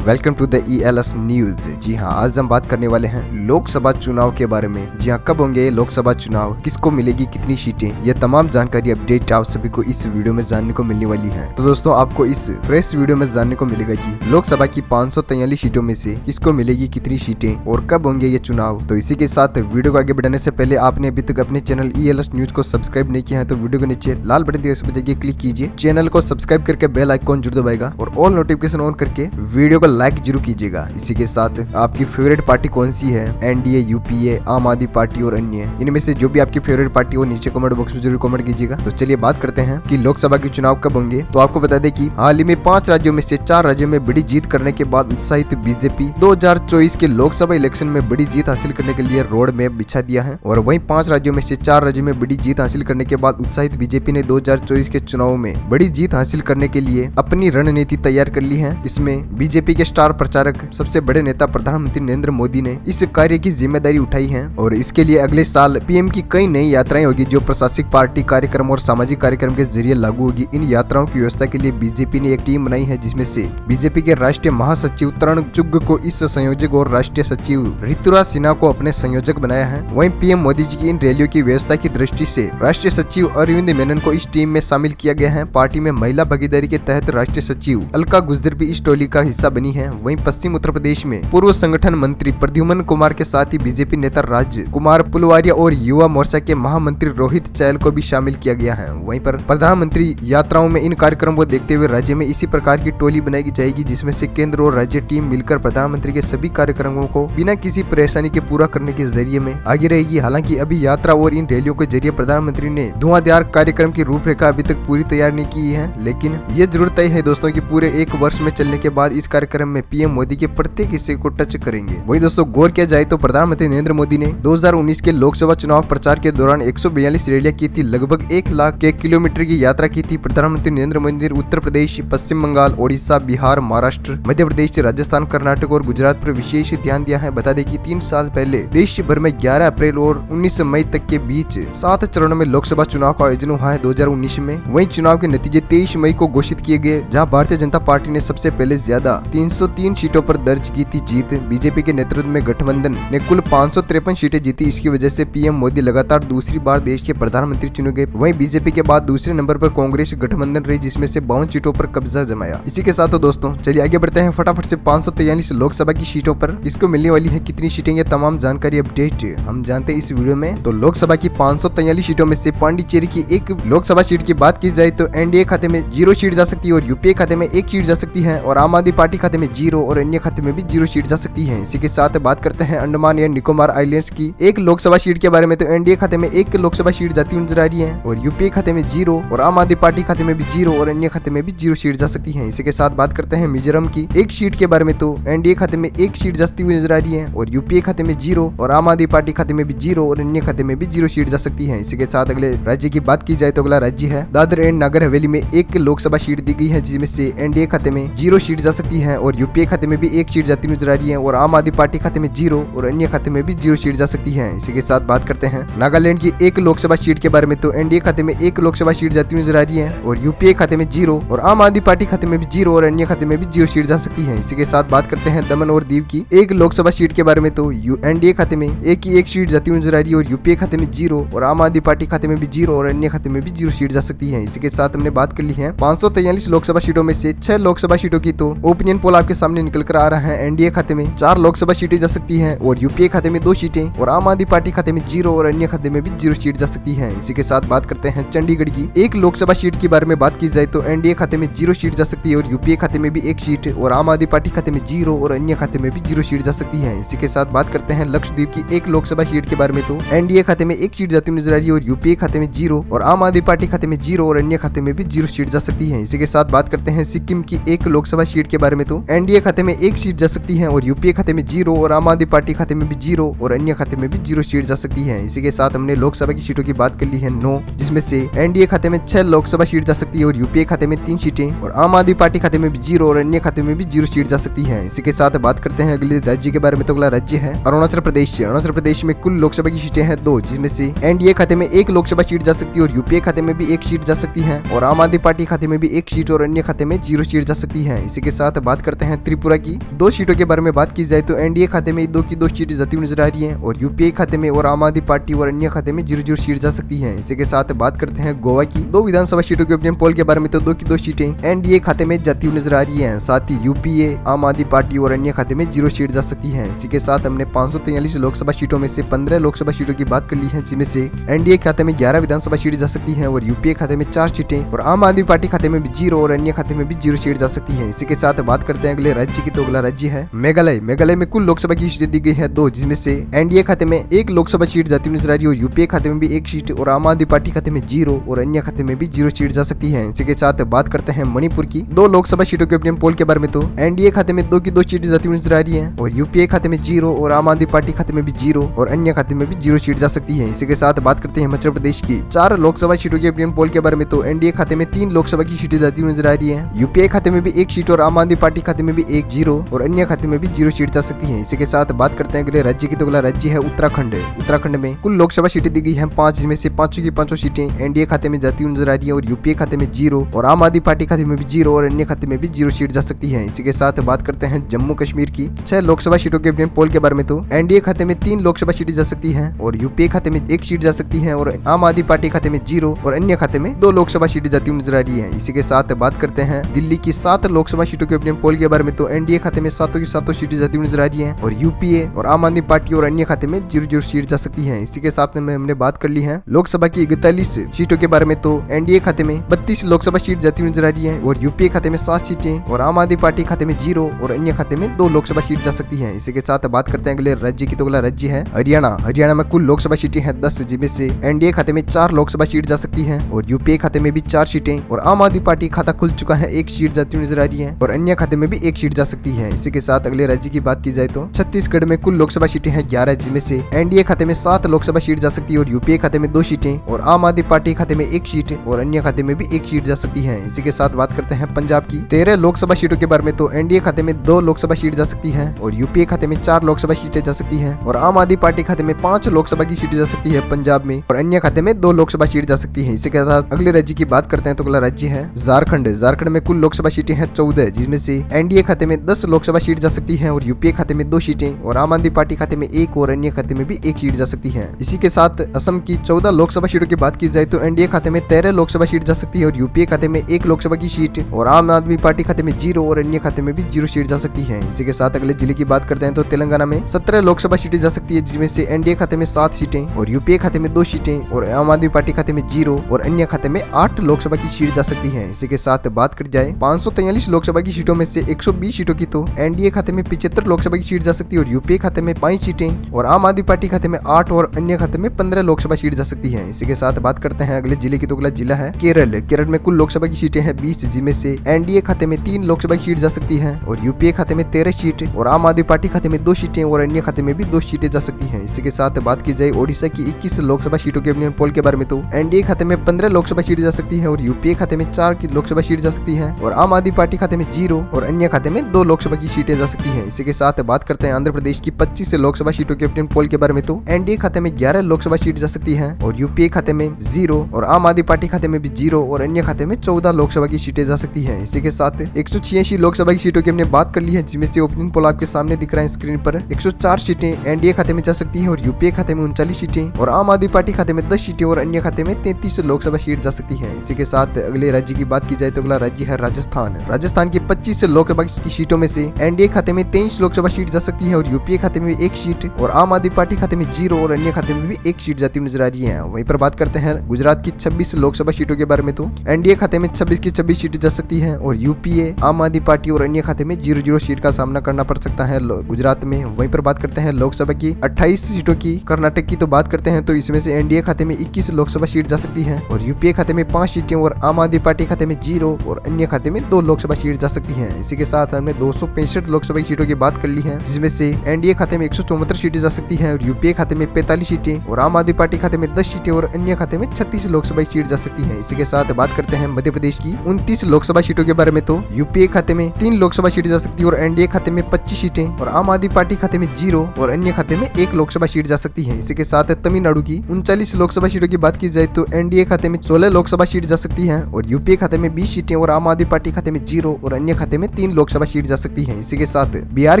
Welcome to the ELS news. जी हाँ, आज हम बात करने वाले हैं लोकसभा चुनाव के बारे में। जी हाँ, कब होंगे लोकसभा चुनाव, किसको मिलेगी कितनी सीटें, ये तमाम जानकारी अपडेट आप सभी को इस वीडियो में जानने को मिलने वाली है। तो दोस्तों, आपको इस फ्रेश वीडियो में जानने को मिलेगा कि लोकसभा की 543 सीटों में से किसको मिलेगी कितनी सीटें और कब होंगे ये चुनाव। तो इसी के साथ वीडियो को आगे बढ़ाने से पहले आपने अभी तक अपने चैनल ELS न्यूज को सब्सक्राइब नहीं किया है तो वीडियो के नीचे लाल बटन दिया उस पर क्लिक कीजिए, चैनल को सब्सक्राइब करके बेल आइकॉन जरूर दबाएगा और ऑल नोटिफिकेशन ऑन करके वीडियो को लाइक जरूर कीजिएगा। इसी के साथ आपकी फेवरेट पार्टी कौन सी है, NDA, UPA, आम आदमी पार्टी और अन्य, इनमें से जो भी आपकी फेवरेट पार्टी हो नीचे कमेंट बॉक्स में जरूर कमेंट कीजिएगा। तो चलिए बात करते हैं कि लोकसभा के चुनाव कब होंगे। तो आपको बता दें कि हाल ही में 5 राज्यों में से 4 राज्यों में बड़ी जीत करने के बाद उत्साहित बीजेपी 2024 के लोकसभा इलेक्शन में बड़ी जीत हासिल करने के लिए रोड मैप बिछा दिया है। और वहीं 5 राज्यों में से 4 राज्यों में बड़ी जीत हासिल करने के बाद उत्साहित बीजेपी ने 2024 के चुनाव में बड़ी जीत हासिल करने के लिए अपनी रणनीति तैयार कर ली है। इसमें बीजेपी के स्टार प्रचारक सबसे बड़े नेता प्रधानमंत्री नरेंद्र मोदी ने इस कार्य की जिम्मेदारी उठाई है और इसके लिए अगले साल PM की कई नई यात्राएं होगी जो प्रशासनिक पार्टी कार्यक्रम और सामाजिक कार्यक्रम के जरिए लागू होगी। इन यात्राओं की व्यवस्था के लिए बीजेपी ने एक टीम बनाई है जिसमें से बीजेपी के राष्ट्रीय महासचिव तरण चुग को इस संयोजक और राष्ट्रीय सचिव ऋतुराज सिन्हा को अपने संयोजक बनाया है। वहीं PM मोदी जी की इन रैलियों की व्यवस्था की दृष्टि से राष्ट्रीय सचिव अरविंद मेनन को इस टीम में शामिल किया गया है। पार्टी में महिला भागीदारी के तहत राष्ट्रीय सचिव अलका गुर्जर भी इस टोली का हिस्सा बनी है। वहीं पश्चिम उत्तर प्रदेश में पूर्व संगठन मंत्री प्रद्युम्न कुमार के साथ ही बीजेपी नेता राज कुमार पुलवारिया और युवा मोर्चा के महामंत्री रोहित चैल को भी शामिल किया गया है। वहीं पर प्रधानमंत्री यात्राओं में इन कार्यक्रमों को देखते हुए राज्य में इसी प्रकार की टोली बनाई जाएगी जिसमें से केंद्र और राज्य टीम मिलकर प्रधानमंत्री के सभी कार्यक्रमों को बिना किसी परेशानी के पूरा करने के जरिए में आगे रहेगी। हालांकि अभी यात्रा और इन रैलियों के जरिए प्रधानमंत्री ने धुआंधार कार्यक्रम की रूपरेखा अभी तक पूरी तैयार नहीं की है, लेकिन ये जरूर तय है दोस्तों कि पूरे 1 वर्ष में चलने के बाद इस कार्यक्रम में PM मोदी के प्रत्येक हिस्से को टच करेंगे। वही दोस्तों, गौर किया जाए तो प्रधानमंत्री नरेंद्र मोदी ने 2019 के लोकसभा चुनाव प्रचार के दौरान 142 रैलियां की थी, लगभग 1 लाख के किलोमीटर की यात्रा की थी। प्रधानमंत्री नरेंद्र मोदी ने उत्तर प्रदेश, पश्चिम बंगाल, ओडिशा, बिहार, महाराष्ट्र, मध्य प्रदेश, राजस्थान, कर्नाटक और गुजरात पर विशेष ध्यान दिया है। बता दें कि 3 साल पहले देश भर में 11 अप्रैल और 19 मई तक के बीच 7 चरणों में लोकसभा चुनाव का आयोजन हुआ है 2019 में। वहीं चुनाव के नतीजे 23 मई को घोषित किए गए, जहां भारतीय जनता पार्टी ने सबसे पहले ज्यादा 303 सीटों पर दर्ज की थी जीत। बीजेपी के नेतृत्व में गठबंधन ने कुल 553 सीटें जीती। इसकी वजह से PM मोदी लगातार दूसरी बार देश के प्रधानमंत्री चुने गए। वहीं बीजेपी के बाद दूसरे नंबर पर कांग्रेस गठबंधन रही जिसमें से 52 सीटों पर कब्जा जमाया। इसी के साथ तो दोस्तों चलिए आगे बढ़ते हैं फटाफट से 543 लोकसभा की सीटों पर किसको मिलने वाली है कितनी सीटें, ये तमाम जानकारी अपडेट हम जानते हैं इस वीडियो में। तो लोकसभा की 543 सीटों में से पांडिचेरी की एक लोकसभा सीट की बात की जाए तो NDA खाते में 0 सीट जा सकती है और UPA खाते में 1 सीट जा सकती है और आम आदमी पार्टी खाते में 0 और अन्य खाते में भी 0 सीट जा सकती है। इसी के साथ बात करते हैं अंडमान एंड निकोबार आइलैंड्स की एक लोकसभा सीट के बारे में। तो NDA खाते में 1 लोकसभा सीट जाती हुई नजर आ रही है और UPA खाते में 0 और आम आदमी पार्टी खाते में भी 0 और अन्य खाते में भी 0 सीट जा सकती है। इसी के साथ बात करते हैं मिजोरम की एक सीट के बारे में। तो NDA खाते में 1 सीट जाती हुई नजर आ रही है और UPA खाते में 0 और आम आदमी पार्टी खाते में भी 0 और अन्य खाते में भी 0 सीट जा सकती है। इसी के साथ अगले राज्य की बात की जाए तो अगला राज्य है दादर एंड नगर हवेली में 1 लोकसभा सीट दी गई है जिसमें से NDA खाते में 0 सीट जा सकती है और UPA खाते में भी 1 सीट जाती नजर आ रही है और आम आदमी पार्टी खाते में 0 और अन्य खाते में भी 0 सीट जा सकती है। इसी के साथ बात करते हैं नागालैंड की एक लोकसभा सीट के बारे में। तो NDA खाते में 1 लोकसभा सीट जाती नजर आ रही है और UPA खाते में 0 और आम आदमी पार्टी खाते में भी 0 और अन्य खाते में भी 0 सीट जा सकती है। इसी के साथ बात करते हैं दमन और दीव की एक लोकसभा सीट के बारे में। तो NDA खाते में 1 सीट जाती नजर आ रही है और UPA खाते में 0 और आम आदमी पार्टी खाते में भी 0 और अन्य खाते में भी 0 सीट जा सकती है। इसी के साथ हमने बात कर ली है 543 लोकसभा सीटों में से 6 लोकसभा सीटों की। तो ओपिनियन पोल आपके सामने निकल कर आ रहा है। NDA खाते में 4 लोकसभा सीटें जा सकती हैं और UPA खाते में 2 सीटें और आम आदमी पार्टी खाते में 0 और अन्य खाते में भी 0 सीट जा सकती है। इसी के साथ बात करते हैं चंडीगढ़ की एक लोकसभा सीट के बारे में। बात की जाए तो NDA खाते में 0 सीट जा सकती है और UPA खाते में भी 1 सीट और आम आदमी पार्टी खाते में 0 और अन्य खाते में भी 0 सीट जा सकती है। इसी के साथ बात करते हैं लक्षद्वीप की एक लोकसभा सीट के बारे में। तो NDA खाते में 1 सीट जाती नजर आ रही है और UPA खाते में 0 और आम आदमी पार्टी खाते में 0 और अन्य खाते में भी 0 सीट जा सकती है। इसी के साथ बात करते हैं सिक्किम की एक लोकसभा सीट के बारे में। तो NDA खाते में 1 सीट जा सकती है और UPA खाते में 0 और आम आदमी पार्टी खाते में भी 0 और अन्य खाते में भी 0 सीट जा सकती है। इसी के साथ हमने लोकसभा की सीटों की बात कर ली है 9, जिसमें से NDA खाते में 6 लोकसभा सीट जा सकती है और UPA खाते में 3 सीटें और आम आदमी पार्टी खाते में भी 0 और अन्य खाते में भी 0 सीट जा सकती है। इसी के साथ बात करते हैं अगले राज्य के बारे में। तो अगला राज्य है अरुणाचल प्रदेश। अरुणाचल प्रदेश में कुल लोकसभा की सीटें हैं 2, जिसमें से NDA खाते में 1 लोकसभा सीट जा सकती है और UPA खाते में भी 1 सीट जा सकती है और आम आदमी पार्टी खाते में भी 1 सीट और अन्य खाते में 0 सीट जा सकती है। इसी के साथ बात करते हैं त्रिपुरा की 2 सीटों के बारे में बात की जाए तो एनडीए खाते में 2 की 2 सीटें जाती हुई नजर आ रही है और यूपीए खाते में और आम आदमी पार्टी और अन्य खाते में 0-0 सीट जा सकती है। इसी के साथ बात करते हैं गोवा की 2 विधानसभा सीटों के ओपिनियन पोल के बारे में तो 2 की 2 सीटें एनडीए खाते में जाती हुई नजर आ रही है। साथ ही यूपीए, आम आदमी पार्टी और अन्य खाते में 0 सीट जा सकती है। इसी के साथ हमने 543 लोकसभा सीटों में से 15 लोकसभा सीटों की बात कर ली है, जिसमें से एनडीए खाते में 11 विधानसभा सीट जा सकती है और यूपीए खाते में 4 सीटें और आम आदमी पार्टी खाते में भी 0 और अन्य खाते में भी 0 सीट जा सकती है। इसी के साथ बात करते हैं अगले राज्य की, तो अगला राज्य है मेघालय। मेघालय में कुल लोकसभा की सीटें दी गई है 2, जिसमें से एनडीए खाते में 1 लोकसभा सीट जाती हुई नजर आ रही है और यूपीए खाते में भी 1 सीट और आम आदमी पार्टी खाते में 0 और अन्य खाते में भी 0 सीट जा सकती है। इसी के साथ बात करते हैं मणिपुर की 2 लोकसभा सीटों के ओपिनियन पोल के बारे में तो एनडीए खाते में 2 की 2 सीटें जाती हुई नजर आ रही है और यूपीए खाते में 0 और आम आदमी पार्टी खाते में भी 0 और अन्य खाते में भी 0 सीट जा सकती है। इसी के साथ बात करते हैं हिमाचल प्रदेश की 4 लोकसभा सीटों के ओपिनियन पोल के बारे में तो एनडीए खाते में 3 लोकसभा की सीटें जाती हुई नजर आ रही है, यूपीए खाते में भी 1 सीट और आम आदमी पार्टी खाते में भी 1 0 और अन्य खाते में भी 0 सीट जा सकती है। इसी के साथ बात करते हैं अगले राज्य की, तो अगला राज्य है उत्तराखंड। उत्तराखंड में कुल लोकसभा सीटें दी गई हैं 5, जिसमें से 5 की 5 सीटें एनडीए खाते में जाती हुई नजर आ रही है और यूपीए खाते में 0 और आम आदमी पार्टी खाते में भी 0 और अन्य खाते में भी 0 सीट जा सकती है। इसी के साथ बात करते हैं जम्मू कश्मीर की 6 लोकसभा सीटों के ओपिनियन पोल के बारे में तो एनडीए खाते में 3 लोकसभा सीटें जा सकती है और यूपीए खाते में 1 सीट जा सकती है और आम आदमी पार्टी खाते में 0 और अन्य खाते में 2 लोकसभा सीटें जाती हुई नजर आ रही है। इसी के साथ बात करते हैं दिल्ली की 7 लोकसभा सीटों के ओपिनियन पोल के बारे में तो एनडीए खाते में 7 की 7 सीटें जाती हुई नजर आ रही है और यूपीए और आम आदमी पार्टी और अन्य खाते में 0-0 सीट जा सकती है। इसी के साथ में हमने बात कर ली है लोकसभा की 41 सीटों के बारे में तो एनडीए खाते में 32 लोकसभा सीट जाती हुई नजर आ रही है और यूपीए खाते में 7 सीटें और आम आदमी पार्टी खाते में 0 और अन्य खाते में 2 लोकसभा सीट जा सकती है। इसी के साथ बात करते हैं अगले राज्य की, तो अगला राज्य है हरियाणा। हरियाणा में कुल लोकसभा सीटें हैं 10, जिसमें से एनडीए खाते में 4 लोकसभा सीट जा सकती है और यूपीए खाते में भी 4 सीटें और आम आदमी पार्टी खाता खुल चुका है 1 सीट जाती हुई नजर आ रही है और अन्य खाते में भी 1 सीट जा सकती है। इसी के साथ अगले राज्य की बात की जाए तो छत्तीसगढ़ में कुल लोकसभा सीटें हैं 11, जिसमें से एनडीए खाते में 7 लोकसभा सीट जा सकती है और यूपीए खाते में 2 सीटें और आम आदमी पार्टी खाते में 1 सीट और अन्य खाते में भी 1 सीट जा सकती है। इसी के साथ बात करते हैं पंजाब की 13 लोकसभा सीटों के बारे में तो एनडीए खाते में 2 लोकसभा सीट जा सकती है और यूपीए खाते में 4 लोकसभा सीटें जा सकती है और आम आदमी पार्टी खाते में 5 लोकसभा की सीटें जा सकती है पंजाब में और अन्य खाते में 2 लोकसभा सीट जा सकती है। इसी के साथ अगले राज्य की बात करते हैं, तो अगला राज्य है झारखंड। झारखंड में कुल लोकसभा सीटें हैं 14, जिसमें से एनडीए खाते में 10 लोकसभा सीट जा सकती है और यूपीए खाते में 2 सीटें और आम आदमी पार्टी खाते में 1 और अन्य खाते में भी 1 सीट जा सकती है। इसी के साथ असम की 14 लोकसभा सीटों की बात की जाए तो एनडीए खाते में 13 लोकसभा सीट जा सकती है और यूपीए खाते में 1 लोकसभा की सीट और आम आदमी पार्टी खाते में 0 और अन्य खाते में भी 0 सीट जा सकती है। इसी के साथ अगले जिले की बात करते हैं तो तेलंगाना में 17 लोकसभा सीटें जा सकती है, जिसमें से एनडीए खाते में 7 सीटें और यूपीए खाते में 2 सीटें और आम आदमी पार्टी खाते में 0 और अन्य खाते में 8 लोकसभा की सीट जा सकती है। इसी के साथ बात कर जाए 543 लोकसभा की सीटों में से 120 सीटों की तो एनडीए खाते में 75 लोकसभा की सीट जा सकती है और यूपीए खाते में 5 सीटें और आम आदमी पार्टी खाते में 8 और अन्य खाते में 15 लोकसभा सीट जा सकती है। इसी के साथ बात करते हैं अगले जिले की, तो अगला जिला है केरल। केरल में कुल लोकसभा की सीटें हैं 20, जिनमें से एनडीए खाते में 3 लोकसभा की सीट जा सकती है और यूपीए खाते में 13 सीट और आम आदमी पार्टी खाते में 2 सीटें और अन्य खाते में भी 2 सीटें जा सकती है। इसी के साथ बात की जाए ओडिशा की 21 लोकसभा सीटों के ओपिनियन पोल के बारे में तो एनडीए खाते में 15 लोकसभा सीट जा सकती है और यूपीए खाते में 4 की लोकसभा सीट जा सकती है और आम आदमी पार्टी खाते में 0 और अन्य खाते में 2 लोकसभा की सीटें जा सकती है। इसी के साथ बात करते हैं आंध्र प्रदेश की 25 लोकसभा सीटों के ओपिनियन पोल के बारे में तो एनडीए खाते में 11 लोकसभा सीट जा सकती है और यूपीए खाते में 0 और आम आदमी पार्टी खाते में भी 0 और अन्य खाते में 14 लोकसभा की सीटें जा सकती है। इसी के साथ 186 लोकसभा की सीटों की हमने बात कर ली है, जिसमें से ओपिनियन पोल आपके सामने दिख रहा है स्क्रीन पर। 104 सीटें एनडीए खाते में जा सकती है और यूपीए खाते में 39 सीटें और आम आदमी पार्टी खाते में 10 सीटें और अन्य खाते में 33 लोकसभा सीट जा सकती है। इसी के साथ अगले राज्य की बात की जाए तो अगला राज्य है राजस्थान। राजस्थान की 25 लोकसभा की सीटों में से एनडीए खाते में 23 लोकसभा सीट जा सकती है और यूपीए खाते में 1 सीट और आम आदमी पार्टी खाते में 0 और अन्य खाते में भी 1 सीट जाती हुई नजर आ रही है। वहीं पर बात करते हैं गुजरात की 26 लोकसभा सीटों के बारे में तो एनडीए खाते में 26 की 26 सीटें जा सकती है और यूपीए, आम आदमी पार्टी और अन्य खाते में 0-0 सीट का सामना करना पड़ सकता है गुजरात में। वहीं पर बात करते हैं लोकसभा की 28 सीटों की। कर्नाटक की तो बात करते हैं तो इसमें से एनडीए खाते में 21 लोकसभा सीट जा सकती है और यूपीए खाते में 5 सीटें और आम आदमी पार्टी खाते में 0 और अन्य खाते में 2 लोकसभा सीट जा सकती है। इसी के साथ हमने 265 लोकसभा सीटों की बात कर ली है, जिसमें से एनडीए खाते में 174 सीटें जा सकती है और यूपीए खाते में 45 सीटें और आम आदमी पार्टी खाते में 10 सीटें और अन्य खाते में 36 लोकसभा सीट जा सकती है। इसी के साथ बात करते हैं मध्य प्रदेश की 29 लोकसभा सीटों के बारे में तो यूपीए खाते में 3 लोकसभा सीटें जा सकती है और एनडीए खाते में 25 सीटें और आम आदमी पार्टी खाते में 0 और अन्य खाते में 1 लोकसभा सीट जा सकती है। इसी के साथ तमिलनाडु की 39 लोकसभा सीटों की बात की जाए तो एनडीए खाते में 16 लोकसभा सीट जा सकती है और यूपीए खाते में 20 सीटें और आम आदमी पार्टी खाते में 0 और अन्य खाते में 3 लोकसभा सीट जा सकती है। इसी के साथ बिहार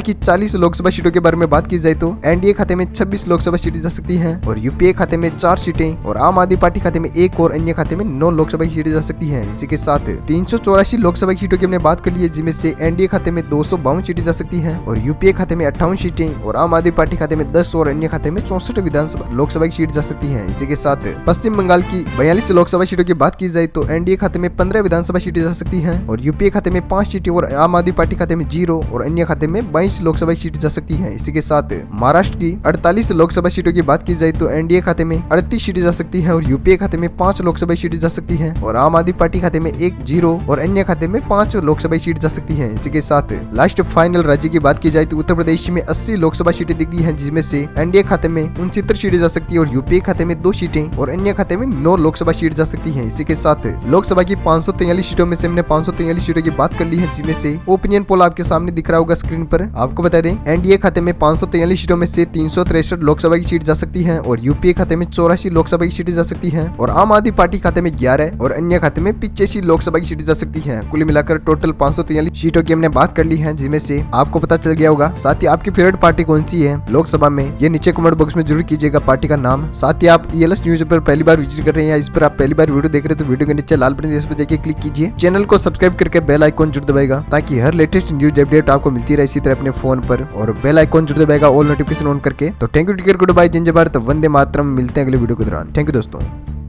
की 40 लोकसभा सीटों के बारे में बात की जाए तो एनडीए खाते में 26 लोकसभा सीटें जा सकती है और यूपीए खाते में 4 सीटें और आम आदमी पार्टी खाते में 1 और अन्य खाते में 9 लोकसभा सीटें जा सकती है। इसी के साथ 384 लोकसभा सीटों की हमने बात कर ली है, जिनमें से एनडीए खाते में 252 सीटें जा सकती है और यूपीए खाते में 58 सीटें और आम आदमी पार्टी खाते में 10 और अन्य खाते में 64 विधानसभा लोकसभा की सीट जा सकती है। इसी के साथ पश्चिम बंगाल की 42 लोकसभा सीटों की बात की जाए तो एनडीए खाते में 15 विधानसभा सीटें जा सकती है और यूपीए खाते में 5 सीटें और आम आदमी पार्टी खाते में 0 और अन्य खाते में 22 लोकसभा सीटें जा सकती है। इसी के साथ महाराष्ट्र की 48 लोकसभा सीटों की बात की जाए तो एनडीए खाते में 38 सीटें जा सकती है और यूपीए खाते में 5 लोकसभा सीटें जा सकती है और आम आदमी पार्टी खाते में 1 0 और अन्य खाते में 5 लोकसभा सीट जा सकती है। इसी के साथ लास्ट फाइनल राज्य की बात की जाए तो उत्तर प्रदेश में 80 लोकसभा सीटें दी गई हैं, जिसमें से एनडीए खाते में 69 सीटें जा सकती है और यूपीए खाते में 2 सीटें और अन्य खाते में 9 लोकसभा सीट जा सकती है। इसी के साथ लोकसभा की 543 सीटों में से हमने 543 सीटों की बात कर ली है, जिसमें से ओपिनियन पोल आपके सामने दिख रहा होगा स्क्रीन पर। आपको बता दें एनडीए खाते में 543 सीटों में से 363 लोकसभा की सीट जा सकती है और यूपीए खाते में 84 लोकसभा की सीटें जा सकती है और आम आदमी पार्टी खाते में 11 और अन्य खाते में 85 लोकसभा की सीटें जा सकती है। कुल मिलाकर टोटल 543 सीटों की हमने बात कर ली है, जिसमें से आपको पता चल गया होगा। साथ ही आपकी फेवरेट पार्टी कौन सी है लोकसभा में, ये नीचे कमेंट बॉक्स में जरूर कीजिएगा पार्टी का नाम। साथ ही आप ईएलएस न्यूज पर पहली बार विजिट कर रहे हैं या इस पर आप पहली बार वीडियो देख रहे हैं तो वीडियो के नीचे लाल बटन पर जाकर क्लिक कीजिए, चैनल को सब्सक्राइब करके बेल आइकॉन जरूर दबाएगा ताकि हर लेटेस्ट न्यूज अपडेट आपको मिलती रहे इसी तरह अपने फोन पर, और बेल आइकॉन जरूर दबाएगा ऑल नोटिफिकेशन ऑन करके। तो thank you, take care, goodbye, जय भारत, वंदे मातरम। मिलते हैं अगले वीडियो के दौरान। थैंक यू दोस्तों।